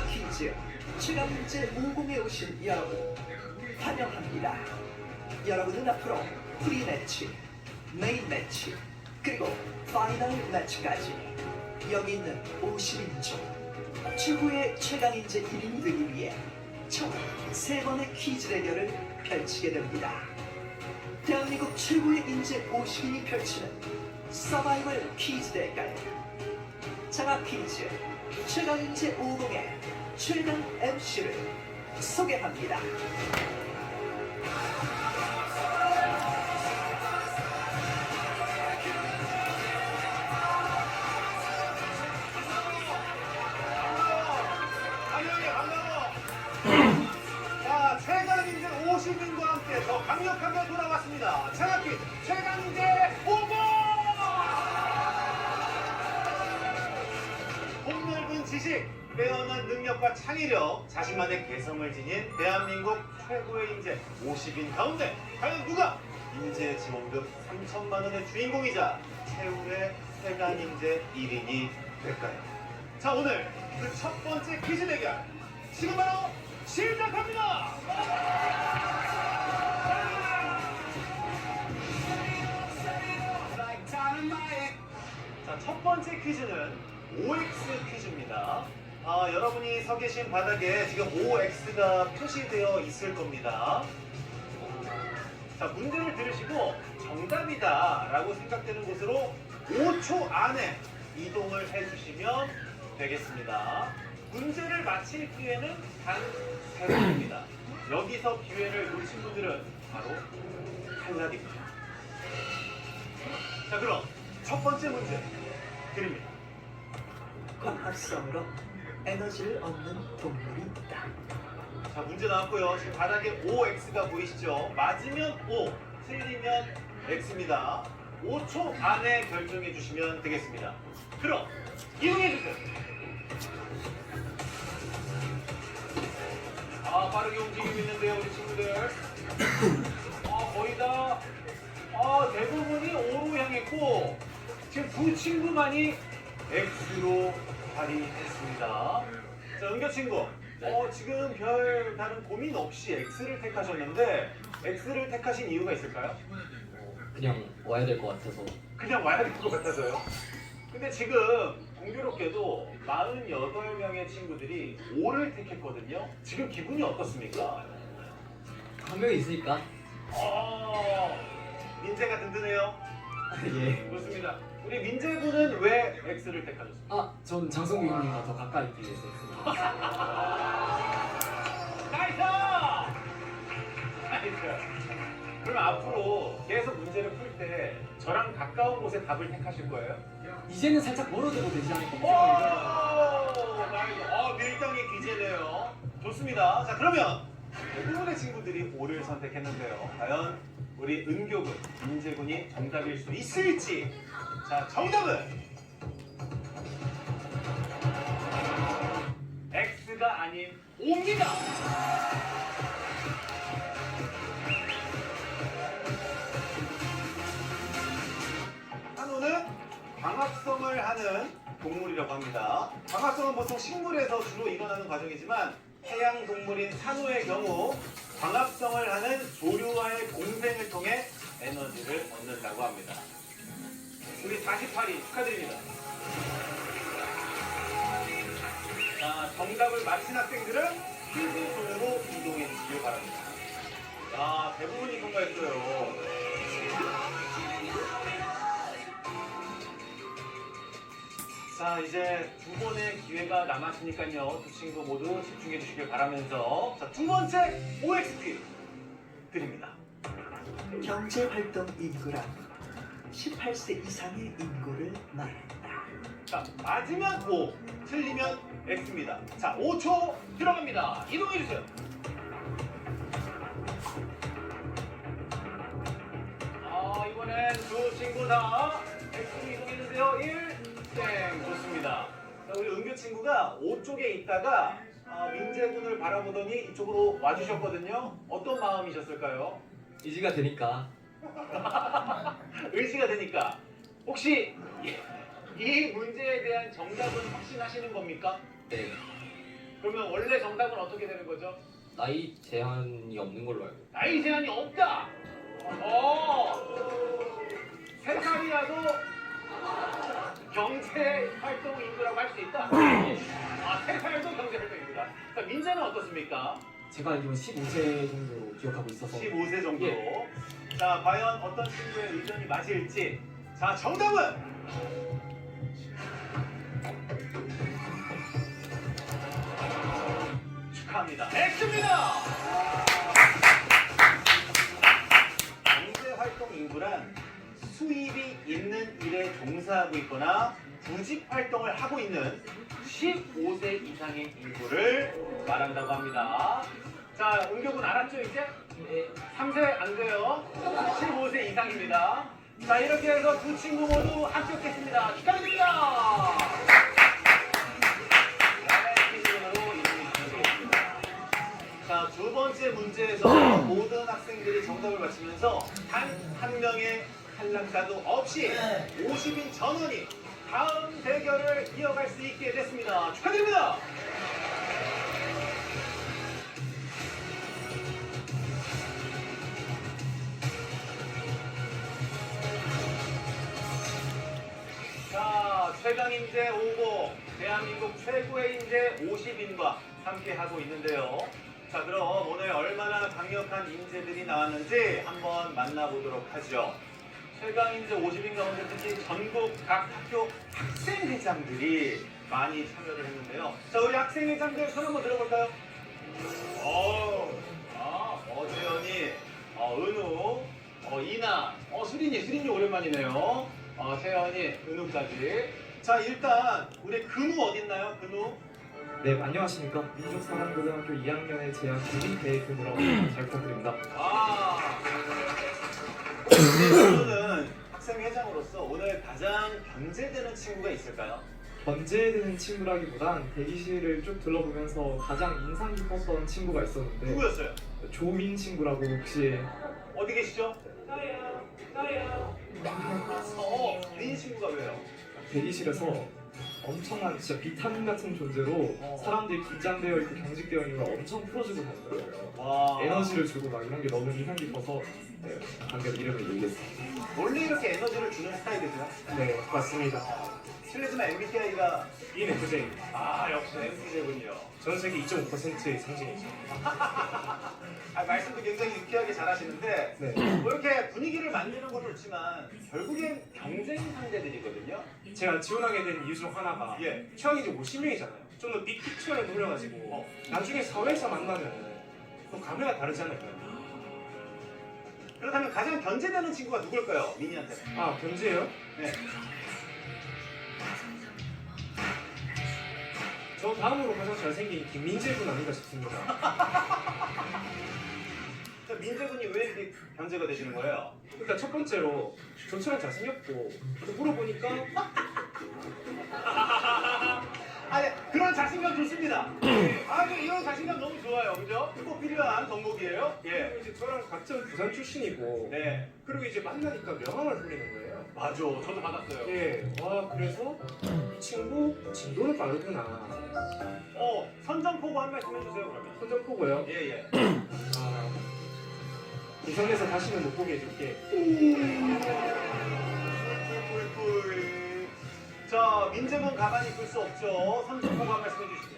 장학 퀴즈 최강문제 50에 오신 여러분 환영합니다. 여러분은 앞으로 프리매치, 메인 매치, 그리고 파이널 매치까지 여기 있는 50인 중 최고의 최강인재 1인이 되기 위해 총 3번의 퀴즈 대결을 펼치게 됩니다. 대한민국 최고의 인재 50인이 펼치는 서바이벌 퀴즈 대결 장학 퀴즈 최강인재 50의 최강 MC를 소개합니다. 자, 최강인재 50인과 함께 더 강력하게 돌아왔습니다. 장학퀴 최강인재 50! 폭넓은 지식, 빼어난 능력과 창의력, 자신만의 개성을 지닌 대한민국 최고의 인재 50인 가운데 과연 누가 인재 지원금 3천만 원의 주인공이자 최후의 최강인재 1인이 될까요? 자, 오늘 그 첫 번째 퀴즈 대결 지금 바로 시작합니다! 자, 첫 번째 퀴즈는 OX 퀴즈입니다. 여러분이 서 계신 바닥에 지금 OX가 표시되어 있을 겁니다. 자, 문제를 들으시고 정답이다 라고 생각되는 곳으로 5초 안에 이동을 해주시면 되겠습니다. 문제를 마칠 기회는 단 3번입니다. 여기서 기회를 놓친 분들은 바로 탈락입니다. 자, 그럼 첫 번째 문제 드립니다. 광합성으로 에너지를 얻는 동물이 있다. 자, 문제 나왔고요. 지금 바닥에 OX가 보이시죠? 맞으면 O, 틀리면 X입니다. 5초 안에 결정해 주시면 되겠습니다. 그럼 이동해 주세요. 빠르게 움직이고 있는데요, 우리 친구들. 거의 다 대부분이 O로 향했고 지금 두 친구만이 X로 발휘했습니다. 자, 은교 친구. 지금 별 다른 고민 없이 X를 택하셨는데 X를 택하신 이유가 있을까요? 그냥 와야 될 것 같아서. 그냥 와야 될 것 같아서요. 근데 지금 공교롭게도 48명의 친구들이 5를 택했거든요. 지금 기분이 어떻습니까? 한 명이 있으니까. 민재가 든든해요. 예. 좋습니다. 우리 민재군은 왜 X를 택하셨습니까? 전 장성규 형님과 더 가까이 있기 위해서 했습니다. 나이스! 나이스! 그러면 앞으로 계속 문제를 풀 때 저랑 가까운 곳에 답을 택하실 거예요? 이제는 살짝 멀어져도 되지 않을까 오! 나이스! 밀당의 기재네요. 좋습니다. 자, 그러면 대부분의 친구들이 O를 선택했는데요. 과연 우리 은교군, 민재군이 정답일 수 있을지. 자, 정답은 X가 아닌 O입니다. 한우는 광합성을 하는 동물이라고 합니다. 광합성은 보통 식물에서 주로 일어나는 과정이지만 해양 동물인 산호의 경우 광합성을 하는 조류와의 공생을 통해 에너지를 얻는다고 합니다. 우리 48위 축하드립니다. 자, 정답을 맞힌 학생들은 퀴즈 존으로 이동해 주시길 바랍니다. 대부분이 통과했어요. 자, 이제 두 번의 기회가 남았으니까요. 두 친구 모두 집중해 주시길 바라면서 자, 두 번째 OX 퀴즈 드립니다. 경제활동 인구란 18세 이상의 인구를 말한다. 자, 맞으면 O, 틀리면 X입니다. 자, 5초 들어갑니다. 이동해 주세요. 이번엔 두 친구 다 X로 이동했는데요. 1, 땡, 좋습니다. 자, 우리 은규 친구가 O 쪽에 있다가 민재군을 바라보더니 이쪽으로 와주셨거든요. 어떤 마음이셨을까요? 의지가 되니까. 의지가 되니까. 혹시 이 문제에 대한 정답은 확신하시는 겁니까? 네. 그러면 원래 정답은 어떻게 되는 거죠? 나이 제한이 없는 걸로 알고. 나이 제한이 없다. 세 살이라도 경제 활동 인구라고 할 수 있다. 세 살도 경제 활동 인구다. 자, 민재는 어떻습니까? 제가 알기로는 15세 정도로 기억하고 있어서. 15세 정도. 자, 과연 어떤 친구의 의견이 맞을지. 자, 정답은 축하합니다. X입니다. 경제 활동 인구란 수입이 있는 일에 종사하고 있거나 구직 활동을 하고 있는 15세 이상의 인구를 말한다고 합니다. 자, 은교군 알았죠 이제? 3세 안 돼요. 15세 이상입니다. 자, 이렇게 해서 두 친구 모두 합격했습니다. 축하드립니다. 네, 기준으로 이름이 주시겠습니다. 자, 두 번째 문제에서 모든 학생들이 정답을 맞히면서 단 한 명의 탈락자도 없이 50인 전원이 다음 대결을 이어갈 수 있게 됐습니다. 축하드립니다. 자, 최강인재 5고 대한민국 최고의 인재 50인과 함께하고 있는데요. 자, 그럼 오늘 얼마나 강력한 인재들이 나왔는지 한번 만나보도록 하죠. 최강인재 50인 가운데 특히 전국 각 학교 학생회장들이 많이 참여를 했는데요. 자, 우리 학생회장들 손 한번 들어볼까요? 어재현이, 은우, 이나, 수린이 오랜만이네요. 채연이, 은우까지. 자, 일단 우리 근우 어딨나요? 근우? 네, 안녕하십니까. 민족사랑고등학교 2학년에 재학 중인 배근우라고 잘 부탁드립니다. 근우는 학생회장으로서 오늘 가장 견제되는 친구가 있을까요? 견제되는 친구라기보단 대기실을 쭉 둘러보면서 가장 인상 깊었던 친구가 있었는데 누구였어요? 조민 친구라고 혹시 어디 계시죠? 나야. 민 친구가 왜요? 대기실에서 엄청난 진짜 비타민 같은 존재로 사람들이 긴장되어 있고 경직되어 있는 걸 엄청 풀어주고 가더라고요. 와. 에너지를 주고 막 이런 게 너무 인상 깊어서 네, 방금 이름을 얘기했습니다. 원래 이렇게 에너지를 주는 스타일이세요? 네, 맞습니다. 실례지만 MBTI가 ENFJ입니다. 역시 MBTI군요. 전 세계 2.5%의 상징이죠. 말씀도 굉장히 유쾌하게 잘하시는데 네. 뭐 이렇게 분위기를 만드는 것도 좋지만 결국엔 경쟁 상대들이거든요. 제가 지원하게 된 이유 중 하나가 예. 최악이 이제 50명이잖아요. 좀 더 빅픽처를 노려가지고 나중에 사회에서 만나면 또 감회가 다르지 않을까요? 그렇다면 가장 견제되는 친구가 누굴까요? 민이한테는. 아, 견제예요? 네. 저 다음으로 가장 잘생긴 김민재 군 아닌가 싶습니다. 자, 민재군이 왜 이렇게 견제가 되시는 거예요? 일단 첫 번째로 저처럼 잘생겼고 또 물어보니까 아니, 그런 자신감 좋습니다. 아주 이런 자신감 너무 좋아요. 그죠? 꼭 필요한 덕목이에요. 예. 그리고 이제 저랑 같은 부산 출신이고 네. 그리고 이제 만나니까 명함을 보내는 거예요. 맞아. 저도 받았어요. 예, 와 그래서 이 친구 진도는 빠르구나. 선전포고 한 말씀 해주세요, 그러면. 선전포고요. 예, 예. 아, 이성에서 다시는 못 보게 해줄게. 꿀꿀. 자, 민재군 가만히 있을 수 없죠. 선전포고 한 말씀 해주시죠.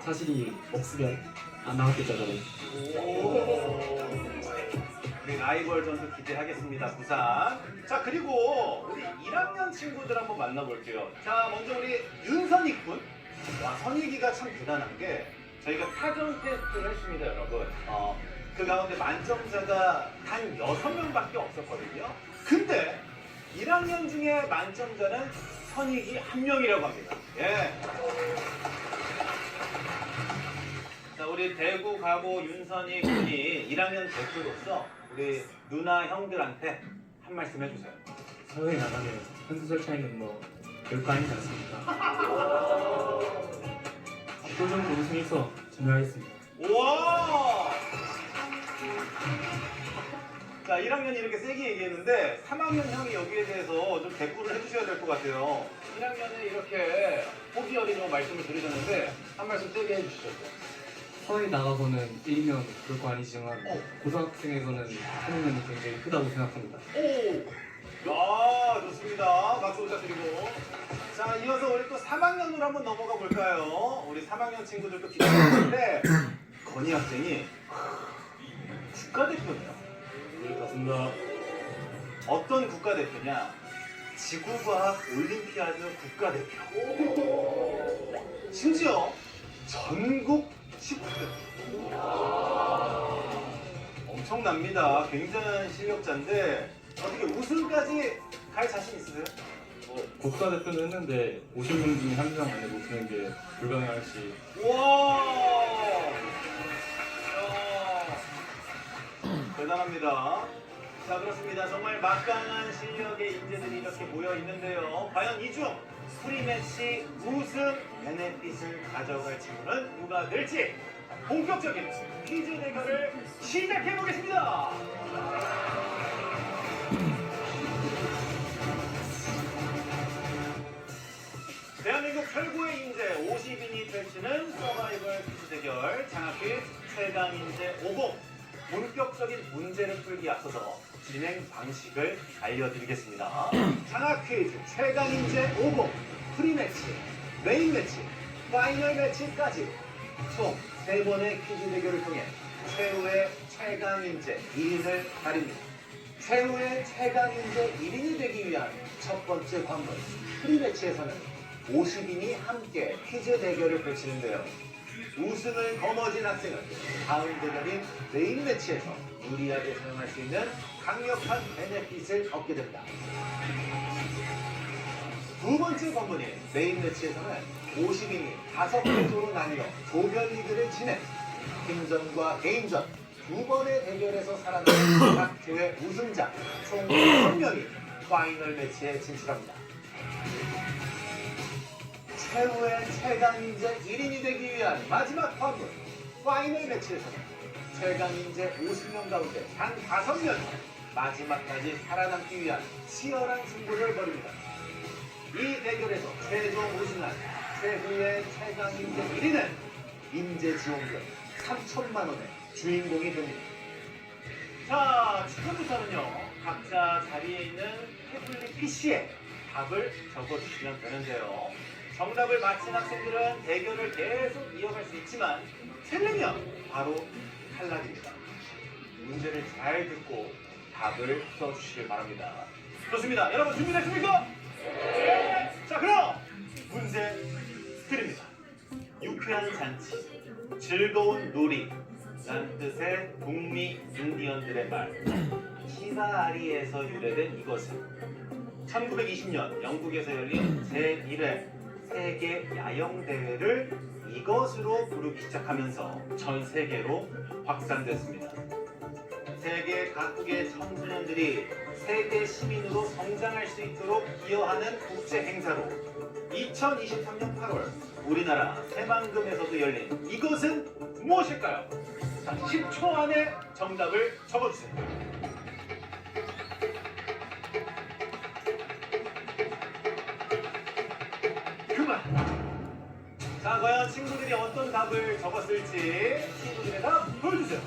사실이 없으면 안 나왔겠죠, 저는. 우리 라이벌 전투 기대하겠습니다, 부산. 자, 그리고 우리 1학년 친구들 한번 만나볼게요. 자, 먼저 우리 윤선익 군. 와, 선익이가 참 대단한 게 저희가 사전 테스트를 했습니다, 여러분. 그 가운데 만점자가 단 6명밖에 없었거든요. 근데 1학년 중에 만점자는 선익이 1명이라고 합니다. 예. 자, 우리 대구 가고 윤선익 군이 1학년 대표로서 우리 누나 형들한테 한 말씀 해주세요. 사회에 나가면 한두 살 차이는 뭐 별거 아니지 않습니까? 압도적으로 우승해서 증명하겠습니다. 우와! 자, 자, 1학년이 이렇게 세게 얘기했는데 3학년 형이 여기에 대해서 좀 대꾸를 해주셔야 될 것 같아요. 1학년에 이렇게 호기 어린 말씀을 드리셨는데 한 말씀 세게 해주시죠. 사회 나가서는 일면 별거 아니지만 고등학생에서는 학년이 굉장히 크다고 생각합니다. 오! 야, 좋습니다. 박수 부탁드리고. 자, 이어서 우리 또 3학년으로 한번 넘어가 볼까요? 우리 3학년 친구들도 기다리는데 건희 학생이 국가대표네요. 네, 맞습니다. 어떤 국가대표냐? 지구과학 올림피아드 국가대표. 심지어 전국 19등. 엄청납니다. 굉장한 실력자인데 어떻게 우승까지 갈 자신 있으세요? 국가대표는 했는데 50명 중에 한 명 안에 못 쓰는 게 불가능할지. 와! 대단합니다. 자, 그렇습니다. 정말 막강한 실력의 인재들이 이렇게 모여 있는데요. 과연 이 중 프리매치 우승 베네핏을 가져갈 친구는 누가 될지 본격적인 퀴즈 대결을 시작해 보겠습니다. 대한민국 최고의 인재 50인이 펼치는 서바이벌 퀴즈 대결 장학퀴즈 최강 인재 50. 본격적인 문제를 풀기 앞서서 진행 방식을 알려드리겠습니다. 장학퀴즈 최강 인재 50 프리매치, 메인 매치, 파이널 매치까지 총 3번의 퀴즈 대결을 통해 최후의 최강 인재 1인을 가립니다. 최후의 최강 인재 1인이 되기 위한 첫 번째 관문 프리매치에서는 50인이 함께 퀴즈 대결을 펼치는데요. 우승을 거머쥔 학생은 다음 대결인 메인 매치에서 유리하게 사용할 수 있는 강력한 베네핏을 얻게 됩니다. 두 번째 관문인 메인 매치에서는 50인이 5개조로 나뉘어 조별리그를 진행, 팀전과 개인전 두 번의 대결에서 살아남은 각 조의 우승자 총 6명이 파이널 매치에 진출합니다. 최후의 최강인재 1인이 되기 위한 마지막 관문 파이널 매치에서는 최강인재 50명 가운데 단 5명이 마지막까지 살아남기 위한 치열한 승부를 벌입니다. 이 대결에서 최종 우승한 최후의 최강인재 1인은 인재지원금 3천만 원의 주인공이 됩니다. 자, 지금부터는요 각자 자리에 있는 태블릿 PC에 답을 적어주시면 되는데요. 정답을 맞힌 학생들은 대결을 계속 이어갈 수 있지만 틀리면 바로 탈락입니다. 문제를 잘 듣고 답을 써주시길 바랍니다. 좋습니다. 여러분 준비됐습니까? 네! 자, 그럼 문제 드립니다. 유쾌한 잔치, 즐거운 놀이 라는 뜻의 북미 인디언들의 말 키바아리에서 유래된 이것은 1920년 영국에서 열린 제1회 세계 야영 대회를 이것으로 부르기 시작하면서 전 세계로 확산됐습니다. 세계 각국의 청소년들이 세계 시민으로 성장할 수 있도록 기여하는 국제 행사로 2023년 8월 우리나라 새만금에서도 열린 이것은 무엇일까요? 자, 10초 안에 정답을 적어주세요. 자, 과연 친구들이 어떤 답을 적었을지 친구들의 답 보여주세요.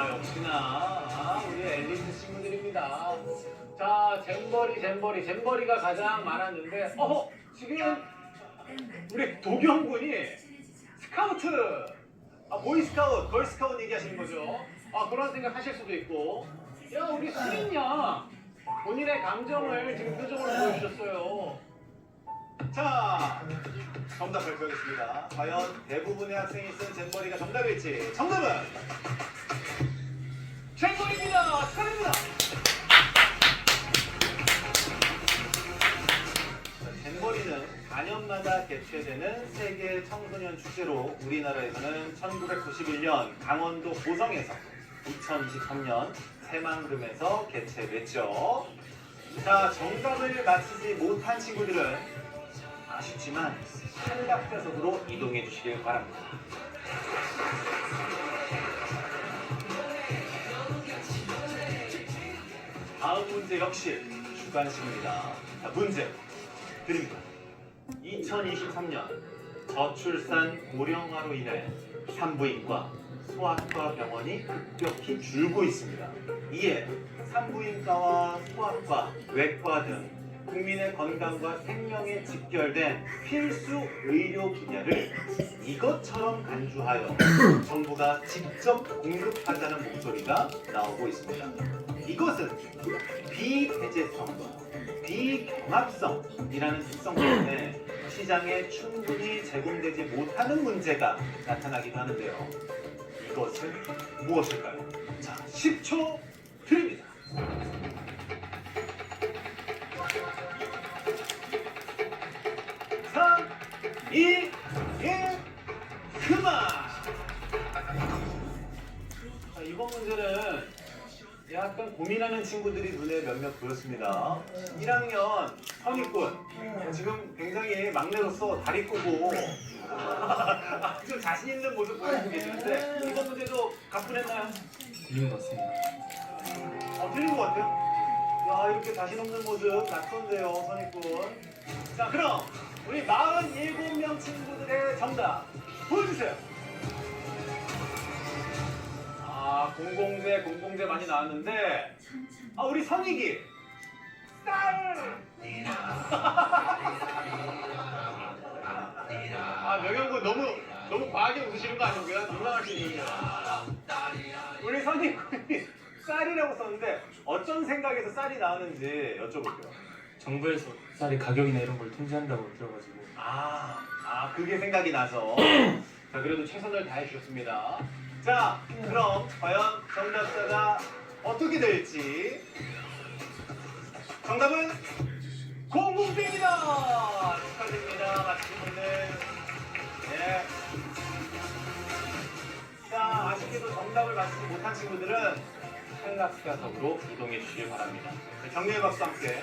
역시나 우리 엘리트 친구들입니다. 자, 잼버리가 가장 많았는데 지금 우리 도경군이 스카우트, 보이스카우트, 걸스카우트 얘기하시는 거죠. 그런 생각 하실 수도 있고, 야, 우리 수인양 본인의 감정을 지금 표정으로 보여주셨어요. 자, 정답 발표하겠습니다. 과연 대부분의 학생이 쓴 잼버리가 정답일지. 정답은 잼버리입니다. 축하드립니다. 잼버리는 4년마다 개최되는 세계 청소년 축제로 우리나라에서는 1991년 강원도 고성에서 2023년 새만금에서 개최됐죠. 자, 정답을 맞히지 못한 친구들은 아쉽지만 탈락자석으로 이동해 주시길 바랍니다. 문제 역시 주관식입니다. 자, 문제 드립니다. 2023년 저출산 고령화로 인해 산부인과 소아과 병원이 급격히 줄고 있습니다. 이에 산부인과와 소아과, 외과 등 국민의 건강과 생명에 직결된 필수 의료 분야를 이것처럼 간주하여 정부가 직접 공급하자는 목소리가 나오고 있습니다. 이것은 비대체성과 비경합성이라는 특성 때문에 시장에 충분히 제공되지 못하는 문제가 나타나기도 하는데요. 이것은 무엇일까요? 자, 10초 드립니다. 3, 2, 1, 그만! 자, 이번 문제는 약간 고민하는 친구들이 눈에 몇몇 보였습니다. 1학년 선입군, 지금 굉장히 막내로서 다리 꼬고 좀 자신 있는 모습 보여주고 계시는데 이번 문제도 가뿐했나요? 틀린 것 같습니다. 틀린 것 같아요? 야, 이렇게 자신 없는 모습 낯선데요, 선입군. 자, 그럼 우리 47명 친구들의 정답 보여주세요. 공공재 많이 나왔는데, 우리 선익이 쌀! 명현군 너무 과하게 웃으시는 거 아니고요? 민망할 수 있는 우리 선익군이 쌀이라고 썼는데 어떤 생각에서 쌀이 나왔는지 여쭤볼게요. 정부에서 쌀의 가격이나 이런 걸 통제한다고 들어가지고 그게 생각이 나서 자, 그래도 최선을 다해 주셨습니다. 자, 그럼 과연 정답자가 어떻게 될지 정답은 공공재입니다. 축하드립니다. 맞힌 분들. 네. 자, 아쉽게도 정답을 맞히지 못한 친구들은 탈락자석으로 이동해 주시길 바랍니다. 격려의 박수 함께.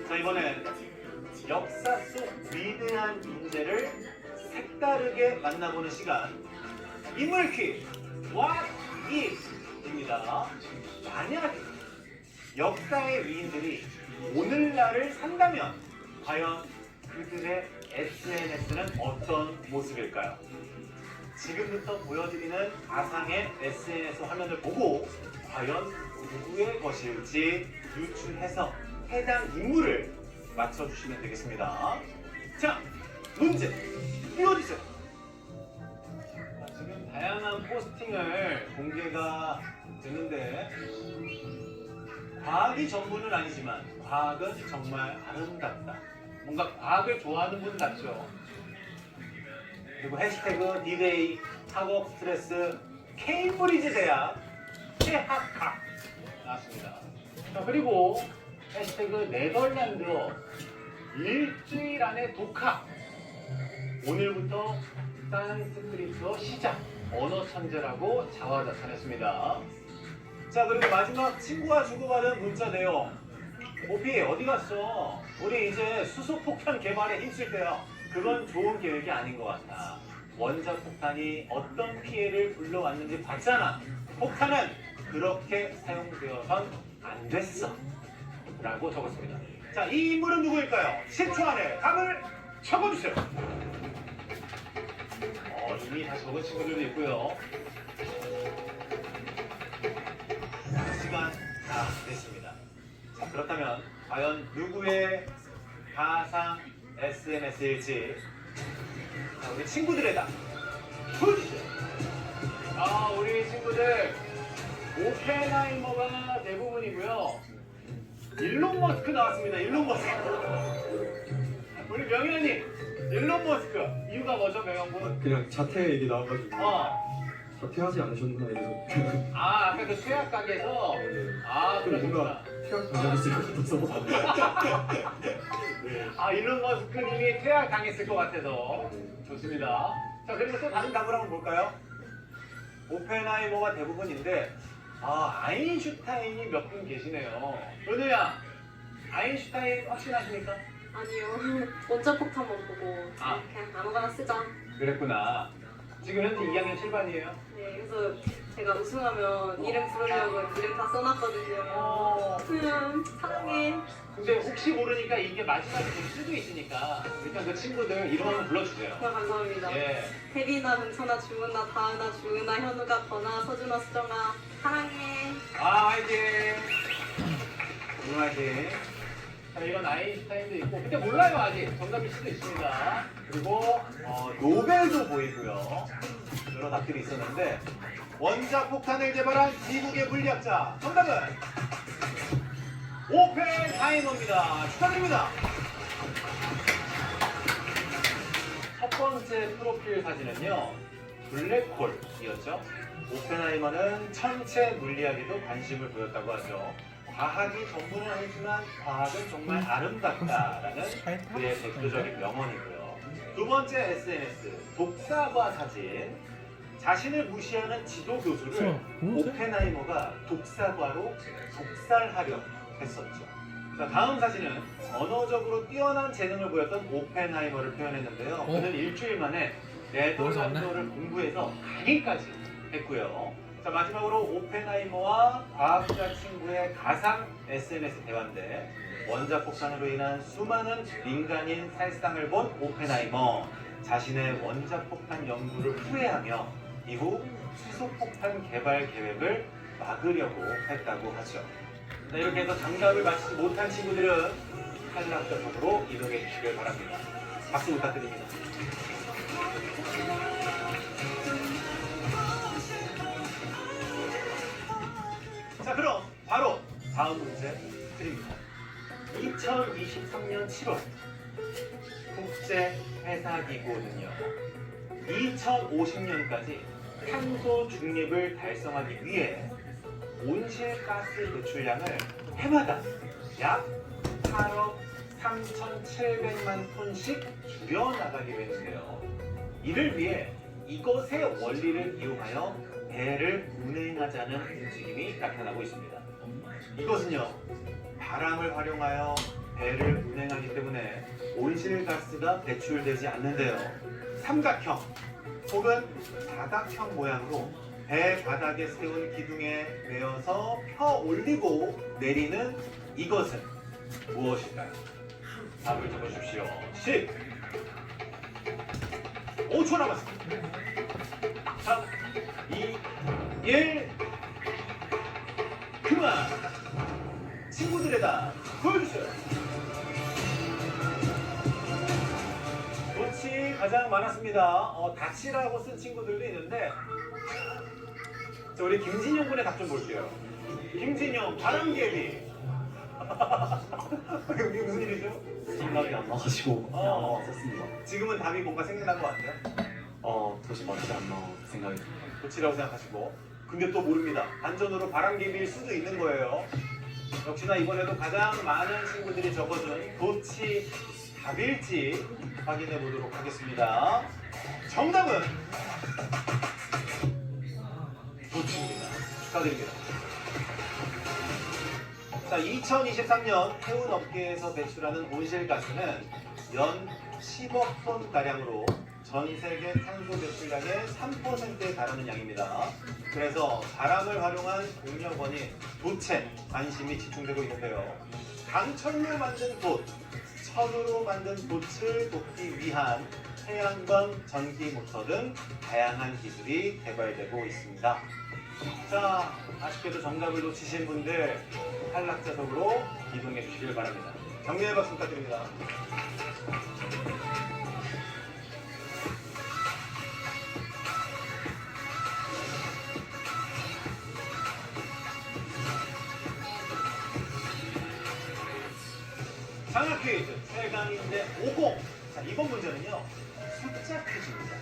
자, 이번엔 역사 속 위대한 인재를 색다르게 만나보는 시간, 인물퀴 What If입니다. 만약 역사의 위인들이 오늘날을 산다면 과연 그들의 SNS는 어떤 모습일까요? 지금부터 보여드리는 가상의 SNS 화면을 보고 과연 누구의 것일지 유추해서 해당 인물을 맞춰주시면 되겠습니다. 자, 문제 띄워주세요. 지금 다양한 포스팅을 공개가 됐는데 과학이 전부는 아니지만 과학은 정말 아름답다. 뭔가 과학을 좋아하는 분 같죠? 그리고 해시태그 디데이, 학업 스트레스, 케임브리지 대학, 최학학 나왔습니다. 자, 그리고 해시태그 네덜란드어, 일주일 안에 독학, 오늘부터 산스크리트어 시작, 언어 천재라고 자화자찬했습니다. 자, 그리고 마지막 친구와 주고받은 문자 내용. 오피 어디 갔어? 우리 이제 수소폭탄 개발에 힘쓸 때야. 그건 좋은 계획이 아닌 것 같아. 원자폭탄이 어떤 피해를 불러왔는지 봤잖아. 폭탄은 그렇게 사용되어선 안 됐어. 라고 적었습니다. 자, 이 인물은 누구일까요? 10초 안에 답을 적어주세요. 이미 다 적은 친구들도 있고요. 시간 다 됐습니다. 자, 그렇다면 과연 누구의 가상 SNS일지 우리 친구들의 답 보여주세요. 우리 친구들 오펜하이머가 대부분이고요. 일론 머스크 나왔습니다. 일론 머스크. 우리 명현님, 일론 머스크 이유가 뭐죠, 명현군? 그냥 자퇴 얘기 나와가지고 자퇴하지 않으셨나 이래서 아까 그 퇴학 가게에서 그러시구나. 퇴학 당했을 것 같아서 일론 머스크님이 퇴학 당했을 것 같아서 좋습니다. 자, 그리고 또 다른 답을 한번 볼까요? 오펜하이머가 대부분인데 아인슈타인이 몇 분 계시네요. 은우야, 아인슈타인 확신하십니까? 아니요. 원자 폭탄만 보고 아. 그냥 아무거나 쓰자. 그랬구나. 지금 현재 2학년 7반이에요. 네, 그래서 제가 우승하면 이름 부르려고 이름 다 써놨거든요. 사랑해. 근데 혹시 모르니까 이게 마지막에 될 수도 있으니까 일단 그 친구들 이름 한번 불러주세요. 정말 감사합니다. 예. 혜빈아, 문천아, 주은아, 다은아, 주은아, 현우가, 건아, 서준아, 수정아, 사랑해. 아, 화이팅! 화이팅! 자, 이건 아인슈타인도 있고, 근데 몰라요, 아직. 정답일 수도 있습니다. 그리고, 노벨도 보이고요. 여러 답들이 있었는데, 원자 폭탄을 개발한 미국의 물리학자. 정답은 오펜하이머입니다. 축하드립니다. 첫 번째 프로필 사진은요, 블랙홀이었죠. 오펜하이머는 천체 물리학에도 관심을 보였다고 하죠. 과학이 전부는 아니지만 과학은 정말 아름답다라는 그의 대표적인 명언이고요. 두 번째 SNS, 독사과 사진. 자신을 무시하는 지도 교수를 오펜하이머가 독사과로 독살하려 했었죠. 자, 다음 사진은 언어적으로 뛰어난 재능을 보였던 오펜하이머를 표현했는데요. 그는 일주일 만에 네덜란드어를 공부해서 강의까지 했고요. 자, 마지막으로 오펜하이머와 과학자 친구의 가상 SNS 대화인데, 원자폭탄으로 인한 수많은 민간인 살상을 본 오펜하이머. 자신의 원자폭탄 연구를 후회하며 이후 수소폭탄 개발 계획을 막으려고 했다고 하죠. 자, 이렇게 해서 정답을 맞히지 못한 친구들은 탈락자석으로 이동해 주시길 바랍니다. 박수 부탁드립니다. 자, 그럼 바로 다음 문제 드립니다. 2023년 7월 국제회사기구는요, 2050년까지 탄소 중립을 달성하기 위해 온실가스 배출량을 해마다 약 8억 3,700만 톤씩 줄여나가기로 했는데요. 이를 위해 이것의 원리를 이용하여 배를 운행하자는 움직임이 나타나고 있습니다. 이것은요, 바람을 활용하여 배를 운행하기 때문에 온실가스가 배출되지 않는데요. 삼각형 혹은 다각형 모양으로 배 바닥에 세운 기둥에 매어서 펴 올리고 내리는 이것은 무엇일까요? 답을 적어주십시오. 5초 남았습니다. 3, 2, 1 그만! 친구들의 답 보여주세요. 돛이 가장 많았습니다. 닷이라고 쓴 친구들도 있는데, 자, 우리 김진영 군의 답 좀 볼게요. 김진영, 바람개비. 이게 무슨 일이죠? 생각이 안 나가지고 그냥 썼습니다. 지금은 답이 뭔가 생각난 것 같아요. 도시 맞지 않나 생각이 돛이라고 생각하시고. 근데 또 모릅니다. 안전으로 바람개비일 수도 있는 거예요. 역시나 이번에도 가장 많은 친구들이 적어준 돛이 답일지 확인해 보도록 하겠습니다. 정답은 돛입니다. 축하드립니다. 자, 2023년 해운 업계에서 배출하는 온실가스는 연 10억 톤 가량으로 전 세계 탄소 배출량의 3%에 달하는 양입니다. 그래서 바람을 활용한 동력원인 돛에 관심이 집중되고 있는데요. 강철로 만든 돛, 철으로 만든 돛을 돕기 위한 태양광 전기 모터 등 다양한 기술이 개발되고 있습니다. 자, 아쉽게도 정답을 놓치신 분들 탈락자석으로 이동해 주시길 바랍니다. 격려의 박수 부탁드립니다. 장학 퀴즈 최강인데 50. 자, 이번 문제는요, 숫자 퀴즈입니다.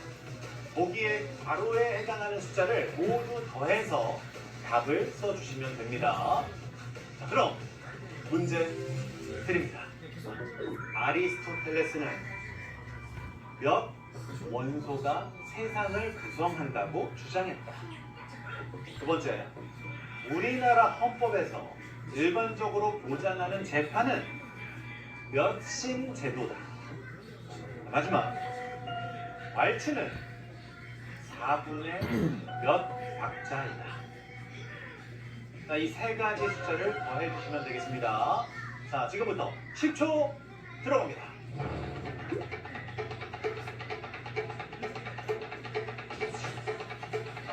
보기에 괄호에 해당하는 숫자를 모두 더해서 답을 써주시면 됩니다. 자, 그럼 문제 드립니다. 아리스토텔레스는 몇 원소가 세상을 구성한다고 주장했다? 두 번째, 우리나라 헌법에서 일반적으로 보장하는 재판은 몇신 제도다. 마지막 왈츠는 4분의 몇 박자이다. 자, 이 세 가지 숫자를 더해 주시면 되겠습니다. 자, 지금부터 10초 들어갑니다.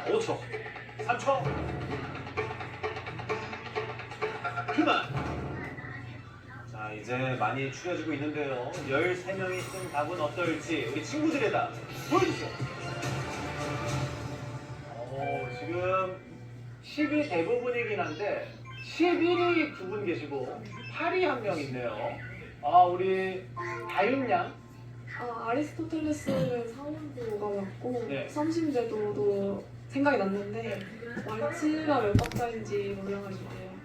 5초, 3초, 그만! 자, 이제 많이 추려지고 있는데요. 13명이 쓴 답은 어떨지 우리 친구들의 답 보여주세요. 지금 10이 대부분이긴 한데 11이 2분 계시고 8이 1명 있네요. 아, 우리 다윤 양. 아리스토텔레스는 4원부가 맞고 네. 삼심제도도 생각이 났는데 왈츠가 몇 박자인지 몰라가지고요.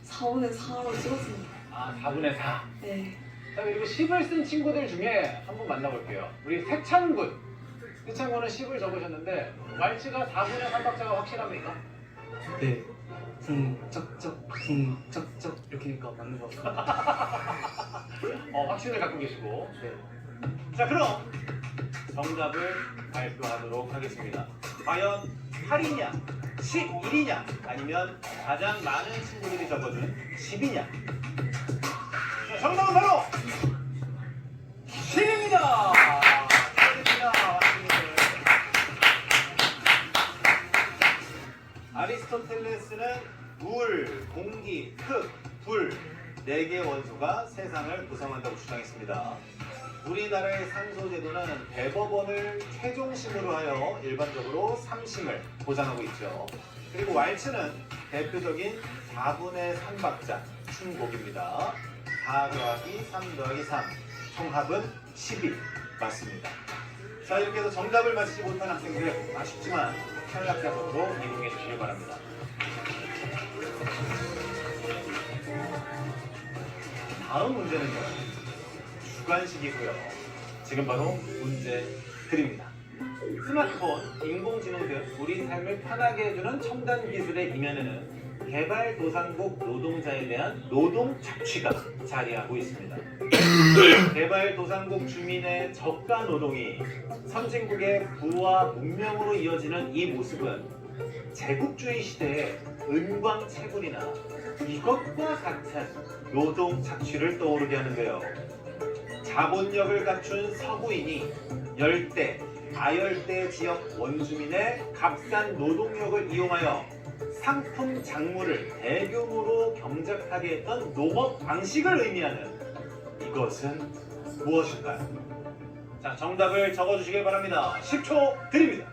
4원은 4로 찍었습니다. 아, 4분의 4. 네. 자, 그리고 10을 쓴 친구들 중에 한 분 만나볼게요. 우리 세찬군. 세찬군은 10을 적으셨는데 왈츠가 4분의 3박자가 확실합니까? 네. 쿵짝짝 쿵짝짝 이렇게니까 맞는 것 같아요. 확신을 갖고 계시고. 네. 자, 그럼 정답을 발표하도록 하겠습니다. 과연 8이냐, 11이냐, 아니면 가장 많은 친구들이 적어준 10이냐? 자, 정답은 바로 10입니다. 축하드립니다. 아리스토텔레스는 물, 공기, 흙, 불 4개의 원소가 세상을 구성한다고 주장했습니다. 우리나라의 상소제도는 대법원을 최종심으로 하여 일반적으로 3심을 보장하고 있죠. 그리고 왈츠는 대표적인 4분의 3박자 춤곡입니다. 4 더하기 3 더하기 3 총합은 12 맞습니다. 자, 이렇게 해서 정답을 맞히지 못한 학생들 아쉽지만 탈락자석으로 이동해 주시기 바랍니다. 다음 문제는요, 주관식이고요. 지금 바로 문제 드립니다. 스마트폰, 인공지능 등 우리 삶을 편하게 해주는 첨단 기술의 이면에는 개발도상국 노동자에 대한 노동 착취가 자리하고 있습니다. 개발도상국 주민의 저가 노동이 선진국의 부와 문명으로 이어지는 이 모습은 제국주의 시대의 은광채굴이나 이것과 같은 노동 착취를 떠오르게 하는데요. 자본력을 갖춘 서구인이 열대, 아열대 지역 원주민의 값싼 노동력을 이용하여 상품 작물을 대규모로 경작하게 했던 농업 방식을 의미하는 이것은 무엇일까요? 자, 정답을 적어주시기 바랍니다. 10초 드립니다.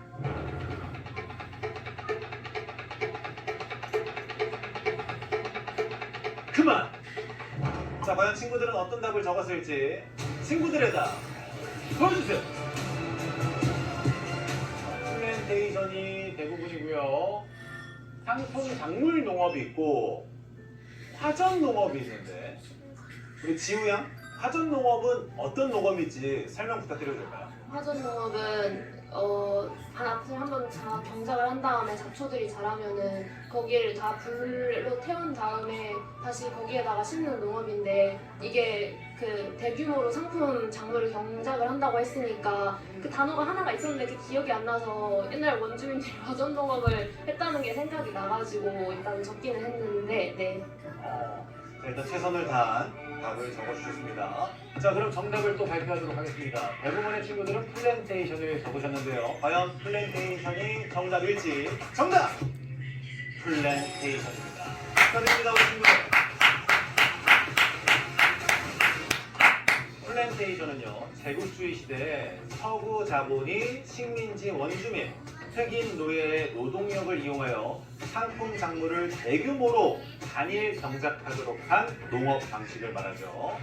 그만! 자, 과연 친구들은 어떤 답을 적었을지 친구들의 답 보여주세요. 플랜테이션이 대부분이고요. 상품 작물 농업이 있고 화전 농업이 있는데 우리 지우 양, 화전 농업은 어떤 농업인지 설명 부탁드려도 될까요? 화전 농업은 밭을 한번 경작을 한 다음에 잡초들이 자라면은 거기를 다 불로 태운 다음에 다시 거기에다가 심는 농업인데, 이게 그 대규모로 상품 작물을 경작을 한다고 했으니까 그 단어가 하나가 있었는데 그 기억이 안 나서 옛날 원주민들이 화전 농업을 했다는 게 생각이 나가지고 일단 적기는 했는데, 네. 자, 일단 최선을 다한 답을 적어주셨습니다. 자, 그럼 정답을 또 발표하도록 하겠습니다. 대부분의 친구들은 플랜테이션을 적으셨는데요. 과연 플랜테이션이 정답일지. 정답! 플랜테이션입니다. 축하드립니다, 우리 친구들. 플랜테이션은요, 제국주의 시대에 서구 자본이 식민지 원주민, 흑인 노예의 노동력을 이용하여 상품 작물을 대규모로 단일 경작하도록 한 농업 방식을 말하죠.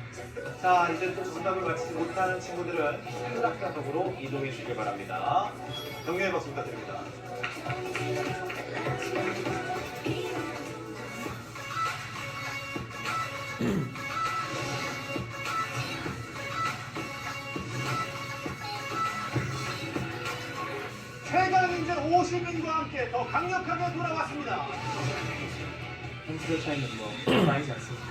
자, 이제 또 정답을 맞히지 못하는 친구들은 탈락자석으로 이동해 주시기 바랍니다. 격려의 박수 부탁드립니다. 최강인재 50인과 함께 더 강력하게 돌아왔습니다. 점수의 차이는 뭐 많이 지 않습니다.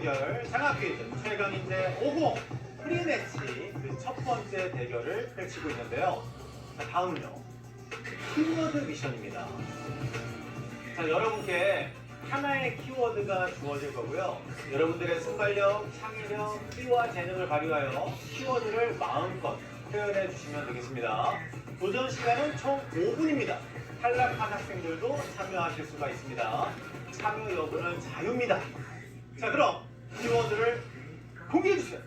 대결 장학 퀴즈 최강 인재 50 프리매치 그 첫 번째 대결을 펼치고 있는데요. 자, 다음은요. 키워드 미션입니다. 자, 여러분께 하나의 키워드가 주어질 거고요. 여러분들의 순발력, 창의력, 끼와 재능을 발휘하여 키워드를 마음껏 표현해 주시면 되겠습니다. 도전 시간은 총 5분입니다. 탈락한 학생들도 참여하실 수가 있습니다. 참여 여부는 자유입니다. 자, 그럼 키워드를 공개해 주세요.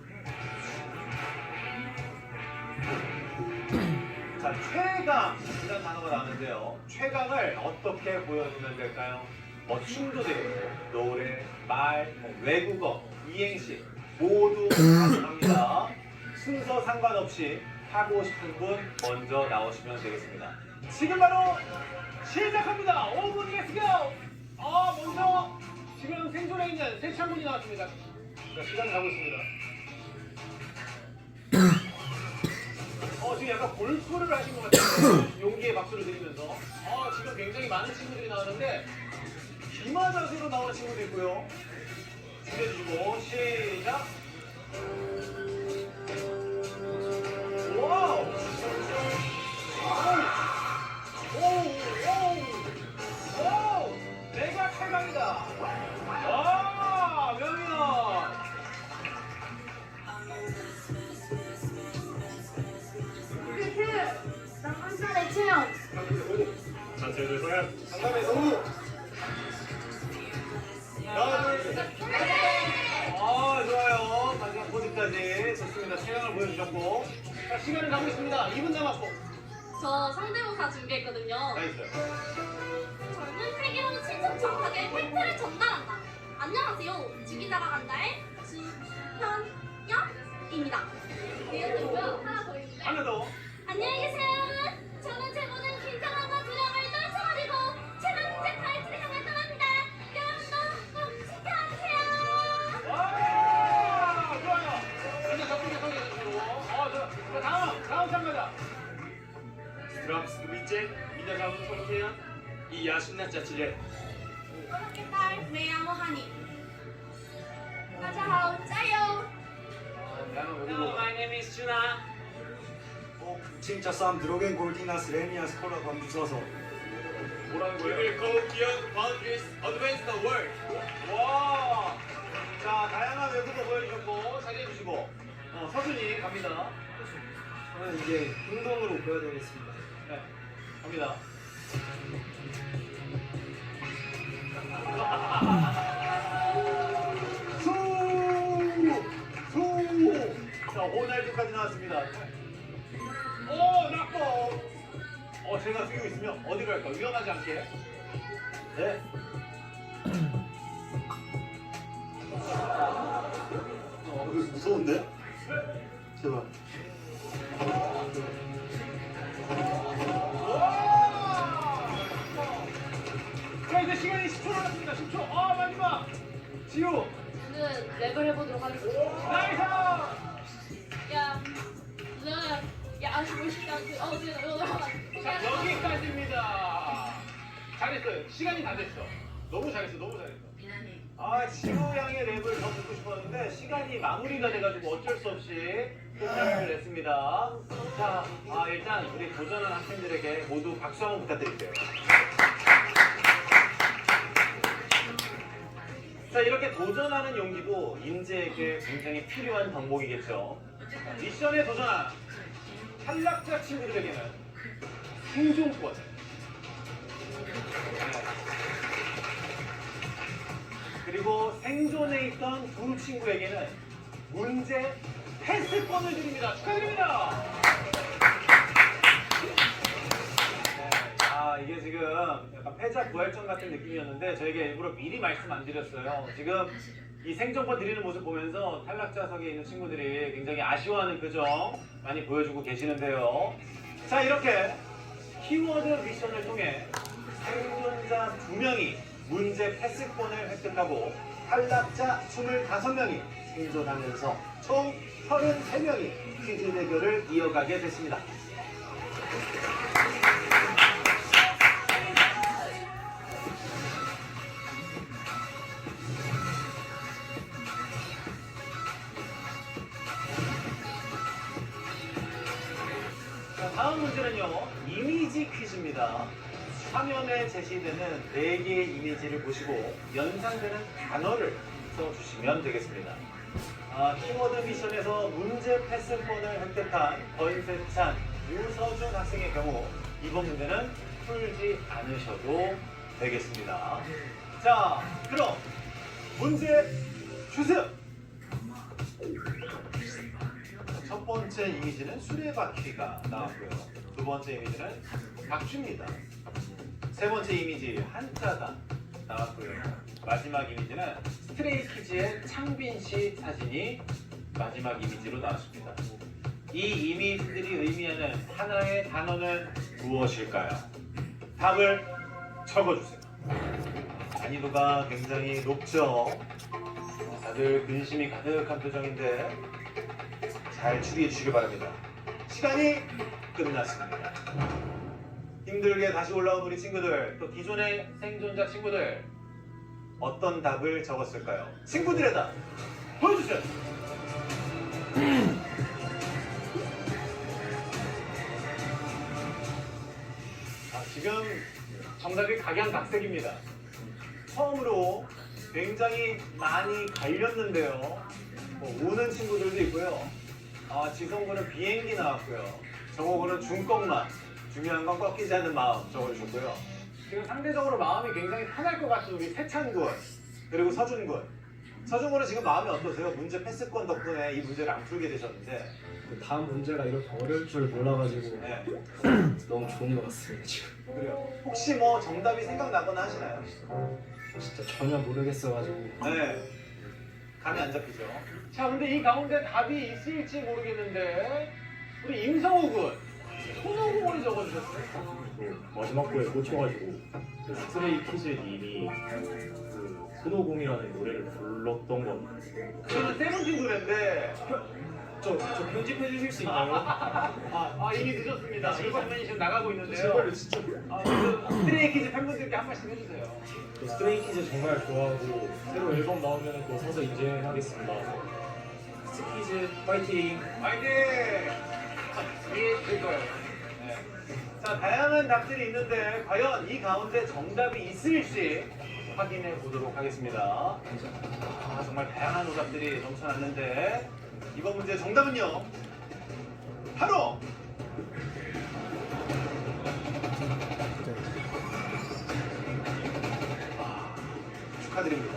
자, 최강이라는 단어가 나오는데요. 최강을 어떻게 보여주면 될까요? 뭐 춤도 되고 노래, 말, 외국어, 이행시 모두 가능합니다. 순서 상관없이 하고 싶은 분 먼저 나오시면 되겠습니다. 지금 바로 시작합니다. 5분 렛츠고! 먼저 지금 생존에 있는 세찬군이 나왔습니다. 자, 시간 가고 있습니다. 지금 약간 골프를 하신 것 같아요. 용기의 박수를 드리면서. 지금 굉장히 많은 친구들이 나왔는데 기마 자세로 나오는 친구도 있고요. 준비해주시고 시작. 와우. 오. 내가 최강이다. 와, 명이야. 남한산의 체험. 자세를 서야 강남의 성우. 하나, 둘, 셋. 좋아요. 마지막 포즈까지 좋습니다. 체형을 보여주셨고. 자, 시간을 가고 있습니다. 2분 남았고. 저 상대모사 준비했거든요. 나이스. 젊은 세계로는 신속정확하게 팩트를 전달한다. 안녕하세요. 주기자가 간다의 주현영입니다. 이어지고요. 하나 더 있는데. 하나 더. 안녕히 계세요. 저는 제보는 긴장함과 두려움을 떨쳐버리고 최강제 파이트를 향해 떠납니다. 여러분도 꼭 지켜주세요. 와, 좋아요. 이제 적극에 소개해주시고. 자, 다음 참가자. 드랍스 위째 미나자운 성태현 이 야신나 짜치레 어떻게 딸 메야모하니. 다자하오 짜요. My name is 준아. 진짜 쌈 드로겐 골디나스 레니아스 코라 광주 서서 뭐라는 We will go beyond boundaries, advance the world. 와. 자, 다양한 외국어 보여주셨고 자리해주시고. 서준이 갑니다. 저는 이제 행동으로 보여드리겠습니다. 네, 갑니다. 자, 호날두까지 나왔습니다. 낙법. 제가 쓰고 있으면 어디 갈까? 위험하지 않게. 네. 이거 무서운데? 제발. 자, 이제 시간이 10초 남았습니다. 10초. 마지막. 지우. 저는 랩을 해보도록 하겠습니다. 나이스. 아시고 싶지 않게 자, 여기까지입니다. 잘했어요. 시간이 다 됐어. 너무 잘했어. 너무 잘했어. 지우 양의 랩을 더 듣고 싶었는데 시간이 마무리가 돼가지고 어쩔 수 없이 끝을 냈습니다. 자, 일단 우리 도전한 학생들에게 모두 박수 한번 부탁드릴게요. 자, 이렇게 도전하는 용기도 인재에게 굉장히 필요한 덕목이겠죠. 미션에 도전한 탈락자 친구들에게는 생존권, 그리고 생존에 있던 두 친구에게는 문제 패스권을 드립니다. 축하드립니다. 이게 지금 약간 패자 부활전 같은 느낌이었는데 저에게 일부러 미리 말씀 안 드렸어요. 지금 이 생존권 드리는 모습 보면서 탈락자석에 있는 친구들이 굉장히 아쉬워하는 표정 많이 보여주고 계시는데요. 자, 이렇게 키워드 미션을 통해 생존자 2명이 문제 패스권을 획득하고 탈락자 25명이 생존하면서 총 33명이 퀴즈 대결을 이어가게 됐습니다. 다음 문제는요, 이미지 퀴즈입니다. 화면에 제시되는 4개의 이미지를 보시고 연상되는 단어를 써주시면 되겠습니다. 키워드 미션에서 문제 패스권을 획득한 권세찬, 유서준 학생의 경우 이번 문제는 풀지 않으셔도 되겠습니다. 자, 그럼 문제 주세요. 첫 번째 이미지는 수레바퀴가 나왔고요. 두 번째 이미지는 박쥐입니다. 세 번째 이미지 한자가 나왔고요. 마지막 이미지는 스트레이키즈의 창빈 씨 사진이 마지막 이미지로 나왔습니다. 이 이미지들이 의미하는 하나의 단어는 무엇일까요? 답을 적어주세요. 난이도가 굉장히 높죠? 다들 근심이 가득한 표정인데 잘 추리해 주시기 바랍니다. 시간이 끝났습니다. 힘들게 다시 올라온 우리 친구들, 또 기존의 생존자 친구들, 어떤 답을 적었을까요? 친구들의 답 보여주세요. 지금 정답이 각양각색입니다. 처음으로 굉장히 많이 갈렸는데요. 우는 친구들도 있고요. 지성군은 비행기 나왔고요. 정호군은 중꺾만, 중요한 건 꺾이지 않는 마음 적어주셨고요. 지금 상대적으로 마음이 굉장히 편할 것 같은 우리 세찬군, 그리고 서준군. 서준군은 지금 마음이 어떠세요? 문제 패스권 덕분에 이 문제를 안 풀게 되셨는데. 다음 문제가 이렇게 어려울 줄 몰라가지고 네. 너무 좋은 것 같습니다 지금. 그래요. 혹시 뭐 정답이 생각나거나 하시나요? 진짜 전혀 모르겠어가지고. 네. 감이 안 잡히죠. 자, 근데 이 가운데 답이 있을지 모르겠는데 우리 임성호 군, 손오공을 적어주셨어요. 마지막 거에 꽂혀가지고 그 스트레이키즈 님이 그 손오공이라는 노래를 불렀던 건 저는 세븐틴 노래인데 저 편집해 주실 수 있나요? 이미 늦었습니다. 이 장면이 지금 나가고 있는데요. 제발 진짜. 스트레이키즈 팬분들께 한 말씀 해주세요. 스트레이키즈 정말 좋아하고 새로 앨범 나오면 또 사서 인증하겠습니다. 스키즈 파이팅! 화이팅! 이해될 거예요. 네. 자, 다양한 답들이 있는데 과연 이 가운데 정답이 있을지 확인해 보도록 하겠습니다. 정말 다양한 오답들이 넘쳐났는데 이번 문제 정답은요, 바로 축하드립니다.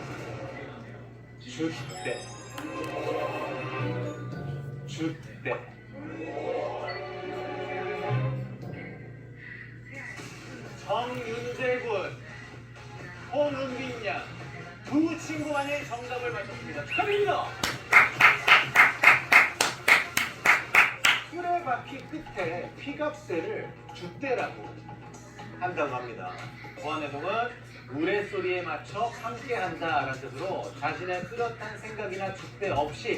주대. 정윤재군, 홍은빈 양 두 친구만이 정답을 맞췄습니다. 축하드립니다. 수레바퀴 끝에 피갑새를 줏대라고 한다고 합니다. 보안해동은 우레소리에 맞춰 함께한다 라는 뜻으로 자신의 뚜렷한 생각이나 줏대 없이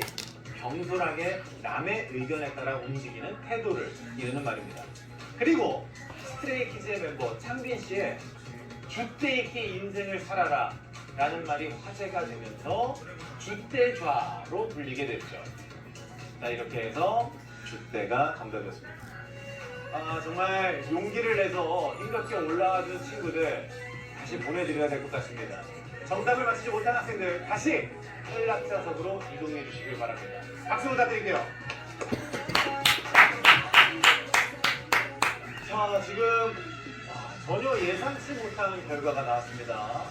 경솔하게 남의 의견에 따라 움직이는 태도를 이르는 말입니다. 그리고 스트레이키즈의 멤버 창빈 씨의 줏대 있게 인생을 살아라 라는 말이 화제가 되면서 줏대좌로 불리게 됐죠. 자, 이렇게 해서 줏대가 정답이었습니다. 정말 용기를 내서 힘겹게 올라와준 친구들 다시 보내드려야 될 것 같습니다. 정답을 맞히지 못한 학생들 다시 탈락자석으로 이동해 주시길 바랍니다. 박수 부탁드릴게요. 자, 지금 전혀 예상치 못한 결과가 나왔습니다.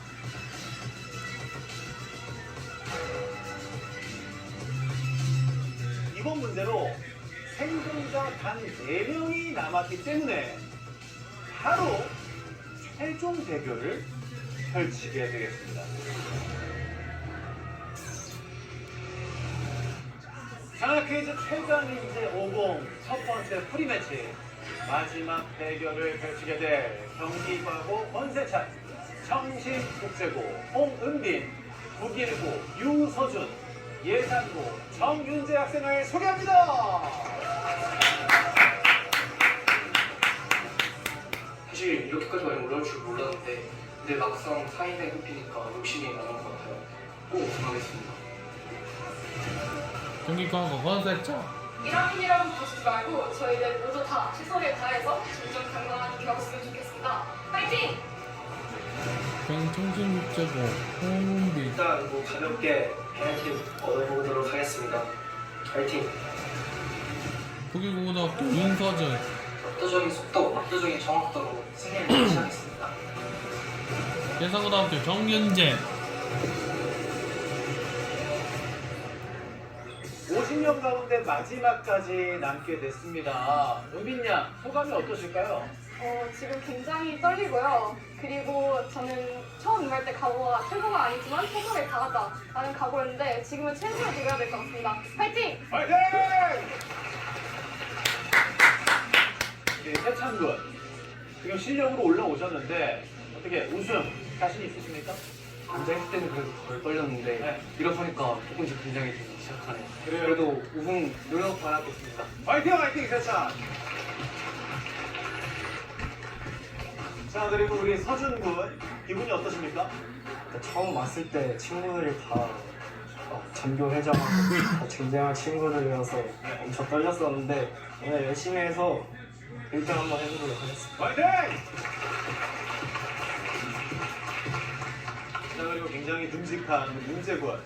이번 문제로 생존자 단 4명이 남았기 때문에 바로 최종 대결을 펼치게 되겠습니다. 장학퀴즈 최강 인재 50 첫 번째 프리매치 마지막 대결을 펼치게 될 경기과고 권세찬, 청신국제고 홍은빈, 국일고 유서준, 예산고 정윤재 학생을 소개합니다. 사실 이렇게까지 많이 올라올 줄 몰랐는데 근데 막상 4인에 꼽히니까 욕심이 나는 것 같아요. 꼭 우승하겠습니다. 경기과고 권세찬 1학년이라고 부르지 말고 저희들 모두 다 최선을 다해서 정정당당하게 배웠으면 좋겠습니다. 파이팅! 경청진국제고 홍문비 일단 뭐 가볍게 페널티 얻어보도록 하겠습니다. 파이팅! 북일고등학교 윤서준 압도적인 속도, 압도적인 정확도로 승리를 시작했습니다. 예사고등학교 정윤재 50명 가운데 마지막까지 남게 됐습니다. 은빈 양, 소감이 어떠실까요? 지금 굉장히 떨리고요. 그리고 저는 처음 임할 때 각오가 최고가 아니지만 최선을 다하자라는 각오였는데 지금은 최선을 다해야 될 것 같습니다. 파이팅! 파이팅! 네, 세찬군, 지금 실력으로 올라오셨는데 어떻게 우승 자신 있으십니까? 앉아있을 때는 그래도 덜 떨렸는데 네. 일어서니까 조금씩 긴장이 되기 시작하네요. 그래요? 그래도 우승 노력 바라겠습니다. 파이팅 파이팅 세찬! 자, 그리고 우리 서준군, 기분이 어떠십니까? 처음 왔을 때 친구들이 다 전교 회장하고 다 쟁쟁한 친구들이어서 엄청 떨렸었는데 오늘 열심히 해서 1등 한번 해보도록 하겠습니다. 파이팅! 자, 그리고 굉장히 듬직한 윤재군.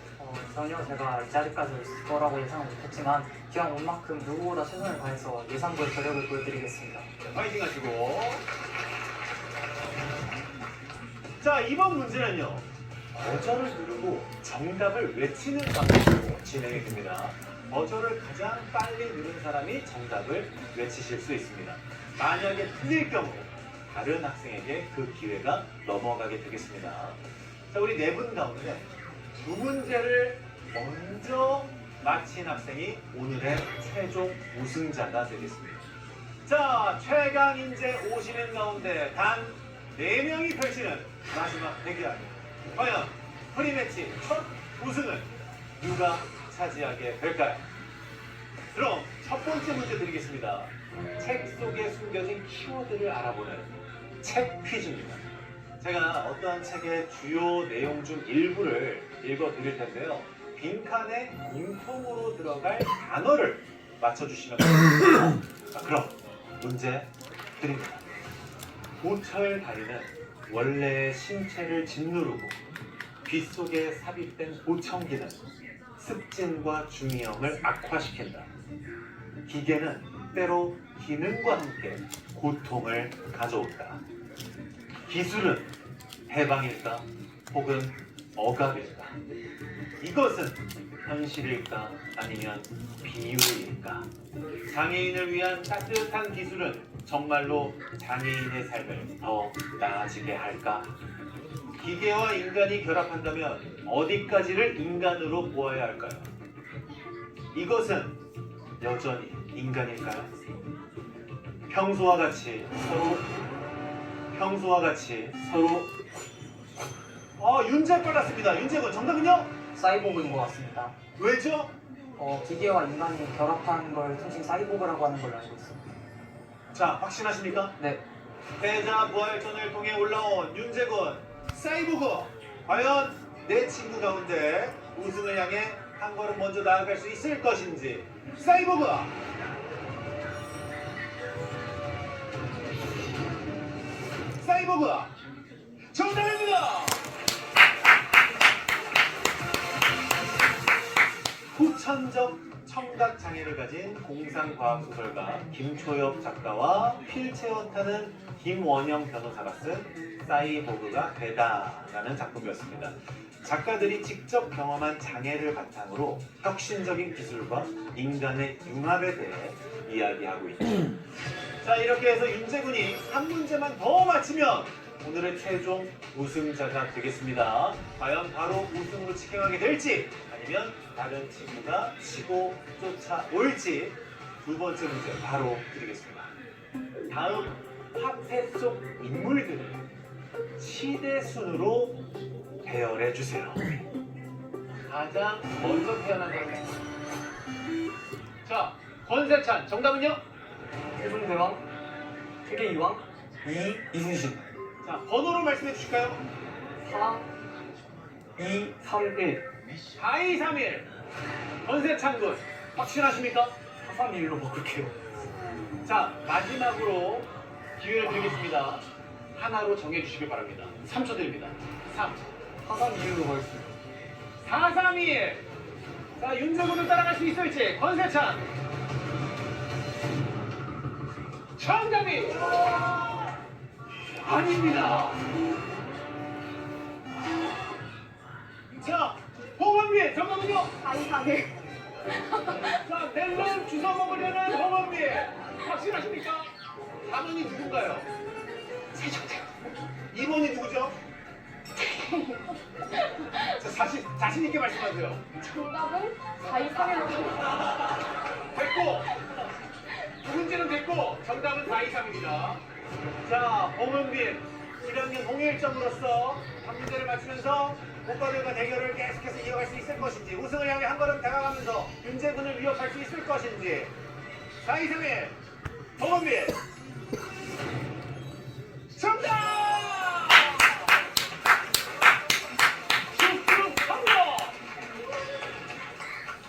전혀 제가 이 자리까지 올 거라고 예상은 못했지만 기왕 온 만큼 누구보다 최선을 다해서 예상보의 저력을 보여드리겠습니다. 파이팅 하시고. 자, 이번 문제는요, 버저를 누르고 정답을 외치는 방식으로 진행이 됩니다. 버저를 가장 빨리 누른 사람이 정답을 외치실 수 있습니다. 만약에 틀릴 경우 다른 학생에게 그 기회가 넘어가게 되겠습니다. 자, 우리 네 분 가운데 두 문제를 먼저 마친 학생이 오늘의 최종 우승자가 되겠습니다. 자, 최강 인재 50인 가운데 단 4명이 펼치는 마지막 대결. 과연 프리매치 첫 우승은 누가 차지하게 될까요? 그럼 첫 번째 문제 드리겠습니다. 책 속에 숨겨진 키워드를 알아보는 책 퀴즈입니다. 제가 어떠한 책의 주요 내용 중 일부를 읽어드릴 텐데요. 빈칸에 공통으로 들어갈 단어를 맞춰주시면 됩니다. 자, 그럼 문제 드립니다. 보철다리는 원래의 신체를 짓누르고 빗속에 삽입된 보청기는 습진과 중이염을 악화시킨다. 기계는 때로 기능과 함께 고통을 가져온다. 기술은 해방일까 혹은 억압일까? 이것은 현실일까 아니면 비유일까? 장애인을 위한 따뜻한 기술은 정말로 장애인의 삶을 더 나아지게 할까? 기계와 인간이 결합한다면 어디까지를 인간으로 보아야 할까요? 이것은 여전히 인간일까요? 평소와 같이 서로 윤재 빨랐습니다. 윤재군 정답은요? 사이보그인 것 같습니다. 왜죠? 기계와 인간이 결합한 걸 통칭 사이보그라고 하는 걸로 알고 있습니다. 자, 확신하십니까? 네. 패자 부활전을 통해 올라온 윤재군 사이보그, 과연 내 친구 가운데 우승을 향해 한 걸음 먼저 나아갈 수 있을 것인지. 사이보그 정답입니다. 후천적 청각 장애를 가진 공상과학소설가 김초엽 작가와 휠체어 타는 김원영 변호사가 쓴 사이보그가 되다라는 작품이었습니다. 작가들이 직접 경험한 장애를 바탕으로 혁신적인 기술과 인간의 융합에 대해 이야기하고 있죠. 자, 이렇게 해서 윤재군이 한 문제만 더 맞히면 오늘의 최종 우승자가 되겠습니다. 과연 바로 우승으로 직행하게 될지 아니면 다른 친구가 치고 쫓아올지 두 번째 문제 바로 드리겠습니다. 다음 화폐 속 인물들을 시대 순으로 배열해 주세요. 가장 먼저 태어난 사람. 자, 권세찬 정답은요? 세종대왕, 세계이왕, 이순신. 자, 번호로 말씀해 주실까요? 4, 2, 3, 1. 4231. 권세찬 군 확신하십니까? 4-3-1로 바꿀게요. 자, 마지막으로 기회를 드리겠습니다. 하나로 정해주시길 바랍니다. 3초 드립니다. 3, 4-3-2-1로 가겠습니다. 4, 3, 2, 1. 자, 윤정훈을 따라갈 수 있을지. 권세찬. 정답이 아닙니다. 자, 홍원빈 정답은요? 4-2-3-1. 자, 멜론 주워 먹으려는 홍원빈 확실하십니까? 4번이 누군가요? 세종대. 2번이 누구죠? 자, 자신 있게 말씀하세요. 정답은 4-2-3-1로 됐고 누군지는 됐고 정답은 4-2-3입니다. 자, 홍은빈 1학년 홍일점으로서 한 문제를 맞추면서 오빠들과 대결을 계속해서 이어갈 수 있을 것인지 우승을 향해 한 걸음 다가가면서 윤재군을 위협할 수 있을 것인지 4-2-3-1 홍은빈 정답! 쑥쑥 성공!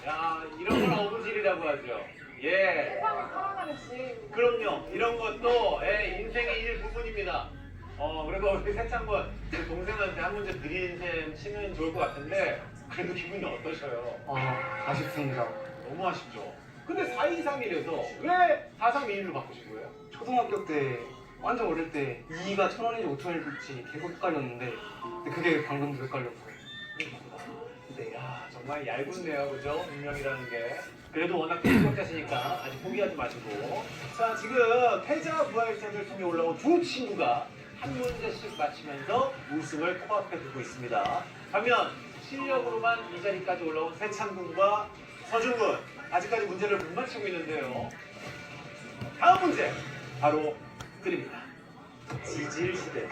야, 이런 걸 어부질이라고 하죠. 예. 세상을 살아가는 지. 그럼요. 이런 것도 인생의 일부분입니다. 그래도 우리 세창군 동생한테 한 문제 드린 셈 치면 좋을 것 같은데 그래도 기분이 어떠셔요? 아쉽습니다. 너무 아쉽죠. 근데 4-2-3-1에서 왜 4-3-2-1로 바꾸신 거예요? 초등학교 때 완전 어릴 때 2가 1000원인지 5000원인지 계속 헷갈렸는데 근데 그게 방금도 헷갈렸어요. 네, 야, 정말 얇은데요, 그죠? 운명이라는 게. 그래도 워낙 실력자시니까 아직 포기하지 마시고. 자, 지금 패자 부활전을 통해 올라온 두 친구가 한 문제씩 맞히면서 우승을 코앞에 두고 있습니다. 반면 실력으로만 이 자리까지 올라온 세창군과 서준군 아직까지 문제를 못 맞히고 있는데요. 다음 문제 바로 드립니다. 지질시대.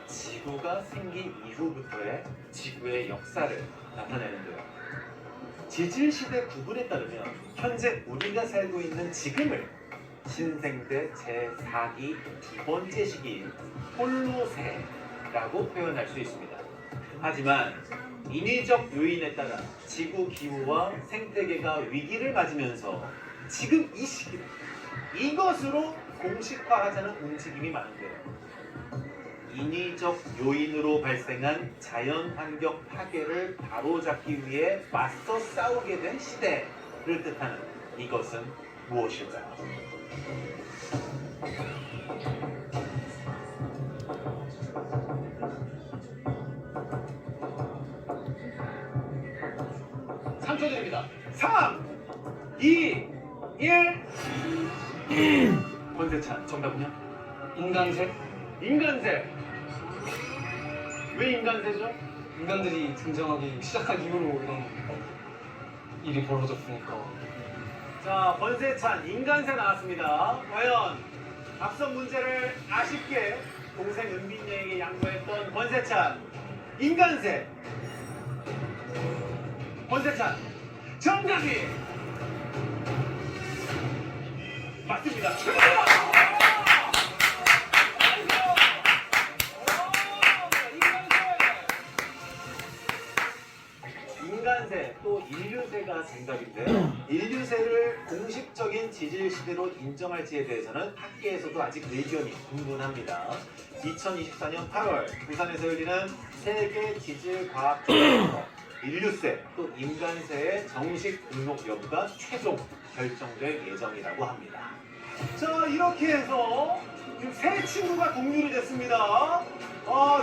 지구가 생긴 이후부터의 지구의 역사를 나타내는데요. 지질시대 구분에 따르면 현재 우리가 살고 있는 지금을 신생대 제4기 두 번째 시기인 홀로세라고 표현할 수 있습니다. 하지만 인위적 요인에 따라 지구 기후와 생태계가 위기를 맞으면서 지금 이 시기를 이것으로 공식화하자는 움직임이 많은데요. 인위적 요인으로 발생한 자연환경 파괴를 바로잡기 위해 맞서 싸우게 된 시대를 뜻하는 이것은 무엇일까요? (3초) 드립니다. 3, 2, 1. 권세찬 정답은요? 인간새? 인간새. 왜 인간새죠? 인간들이 등장하기 시작한 이후로 이런 일이 벌어졌으니까. 자, 권세찬 인간새 나왔습니다. 과연 앞선 문제를 아쉽게 동생 은빈이에게 양보했던 권세찬 인간새. 권세찬 정답이 맞습니다. 인간새 또 인류새가 정답인데요. 인류새를 공식적인 지질시대로 인정할지에 대해서는 학계에서도 아직 의견이 분분합니다. 2024년 8월 부산에서 열리는 세계 지질과학조사에서 인류새 또 인간새의 정식 등록 여부가 최종 결정될 예정이라고 합니다. 자, 이렇게 해서 지금 세 친구가 동률이 됐습니다.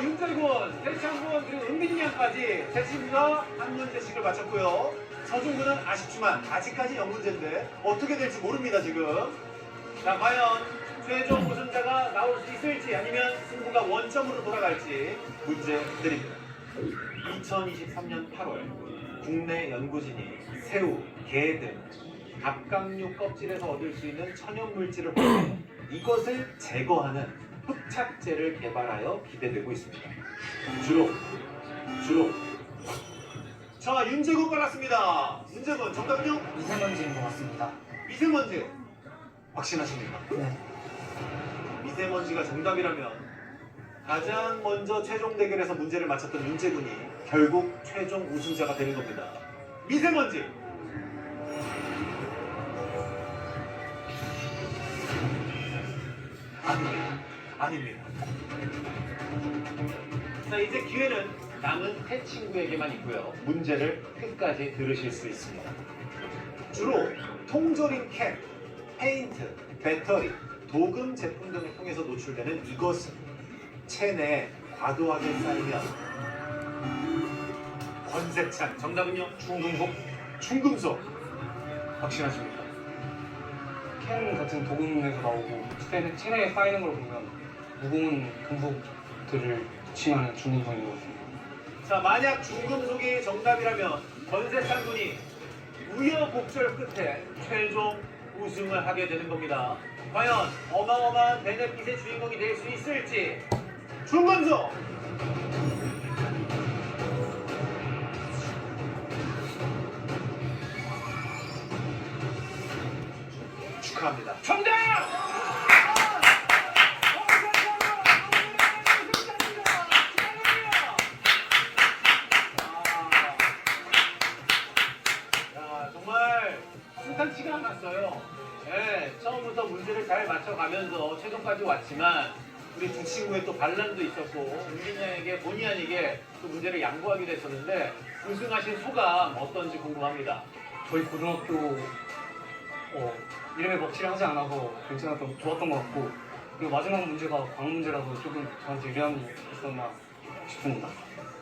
윤재군, 세창군, 그리고 은빈이 양까지 세 친구가 한 문제씩을 맞췄고요. 서준군은 아쉽지만 아직까지 0문제인데 어떻게 될지 모릅니다, 지금. 자, 과연 최종 우승자가 나올 수 있을지 아니면 승부가 원점으로 돌아갈지 문제 드립니다. 2023년 8월 국내 연구진이 새우, 게 등 갑각류 껍질에서 얻을 수 있는 천연물질을 활용해 이것을 제거하는 흡착제를 개발하여 기대되고 있습니다. 주로 자, 윤재군 빨랐습니다. 윤재군 정답은요? 미세먼지인 것 같습니다. 미세먼지 확신하십니까? 네. 미세먼지가 정답이라면 가장 먼저 최종 대결에서 문제를 맞췄던 윤재군이 결국 최종 우승자가 되는 겁니다. 미세먼지 아닙니다. 자, 이제 기회는 남은 세 친구에게만 있고요. 문제를 끝까지 들으실 수 있습니다. 주로 통조림 캔, 페인트, 배터리, 도금 제품 등을 통해서 노출되는 이것은 체내에 과도하게 쌓이면 권세찬. 정답은요? 중금속. 확신하십니까? 캔 같은 도금에서 나오고 체내에 쌓이는 걸 보면 무거운 금속들을 칭하는 중금속인 것 같습니다. 자, 만약 중금속이 정답이라면 권세찬 군이 우여곡절 끝에 최종 우승을 하게 되는 겁니다. 과연 어마어마한 베네핏의 주인공이 될 수 있을지. 중금속 축하합니다. 정답! 정말 순탄치가 않았어요. 네, 처음부터 문제를 잘 맞춰가면서 최종까지 왔지만 우리 두 친구의 또 반란도 있었고 은빈 양에게 본의 아니게 또 문제를 양보하기도 했었는데 우승하신 소감 어떤지 궁금합니다. 저희 고등학교 이름에 먹칠을 하지 않아서 좋았던 것 같고, 그리고 마지막 문제가 과학 문제라서 조금 저한테 유리함이 있었나 싶습니다.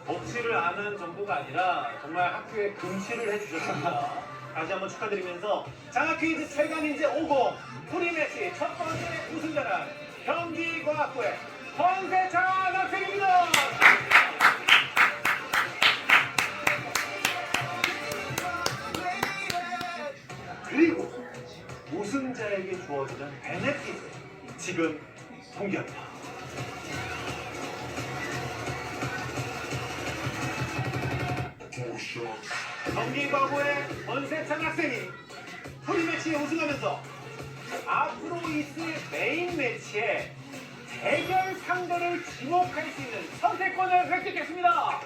먹칠을 아는 정도가 아니라 정말 학교에 금칠을 해주셨습니다. 다시 한번 축하드리면서 장학퀴즈 최강인재 50 프리매치 첫 번째 우승자는 경기과학부의 권세찬 학생입니다. 그리고 우승자에게 주어지는 베네핏을 지금 공개합니다. 경기과부의 권세찬 학생이 프리매치에 우승하면서 앞으로 있을 메인 매치에 대결 상대를 지목할 수 있는 선택권을 획득했습니다.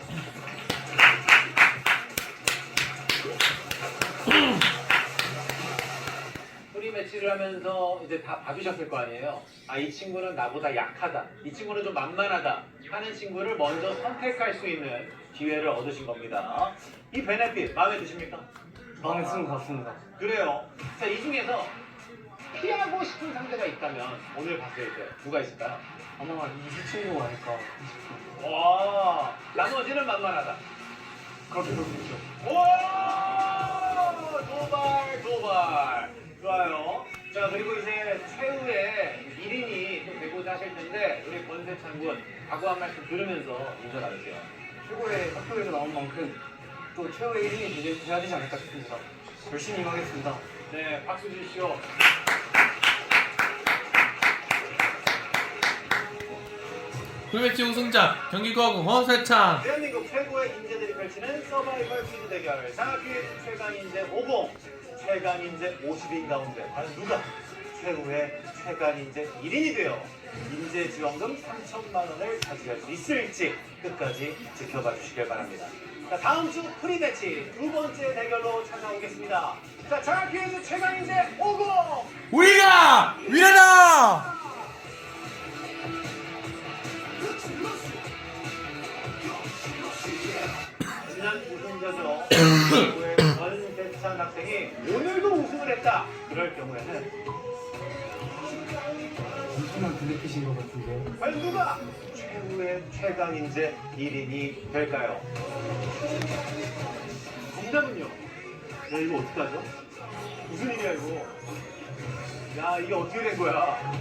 프리매치를 하면서 이제 다 봐주셨을 거 아니에요. 아, 이 친구는 나보다 약하다, 이 친구는 좀 만만하다 하는 친구를 먼저 선택할 수 있는 기회를 얻으신 겁니다. 이 베네핏 마음에 드십니까? 마음에 드는 것 같습니다. 그래요. 자, 이 중에서 피하고 싶은 상대가 있다면 오늘 봤을 때 누가 있을까요? 아마 이 친구가 아닐까 싶습니다. 와, 나머지는 만만하다. 그렇게 볼 수 있죠. 오! 도발. 좋아요. 자, 그리고 이제 최후의 1인이 또 되고자 하실 텐데 우리 권세찬 군 각오 한 말씀 들으면서 인사 나누세요. 최고의 학교에서 나온 만큼 또 최고의 1인이 돼야 되지 않을까 싶습니다. 열심히 임하겠습니다. 네, 박수 주시오. 프리매치 우승자 경기과학부 권세찬. 대한민국 최고의 인재들이 펼치는 서바이벌 퀴즈 대결 장학퀴즈 최강인재 50, 최강인재 50인 가운데 과연 누가 최후의 최강인재 1인이 되어 인재지원금 3천만 원을 차지할 수 있을지 끝까지 지켜봐 주시길 바랍니다. 자, 다음 주 프리매치 두 번째 대결로 찾아오겠습니다. 자, 장학퀴즈 최강인재 50! 우리가 위대다! 지난 우승자죠. 최고의 권세찬 학생이 오늘도 우승을 했다. 그럴 경우에는 엄청난 베네핏인 것 같은데. 과연 누가 최후의 최강인재 1인이 될까요? 정답은요? 야, 이거 어떡하죠? 무슨 일이야 이거? 야, 이게 어떻게 된 거야?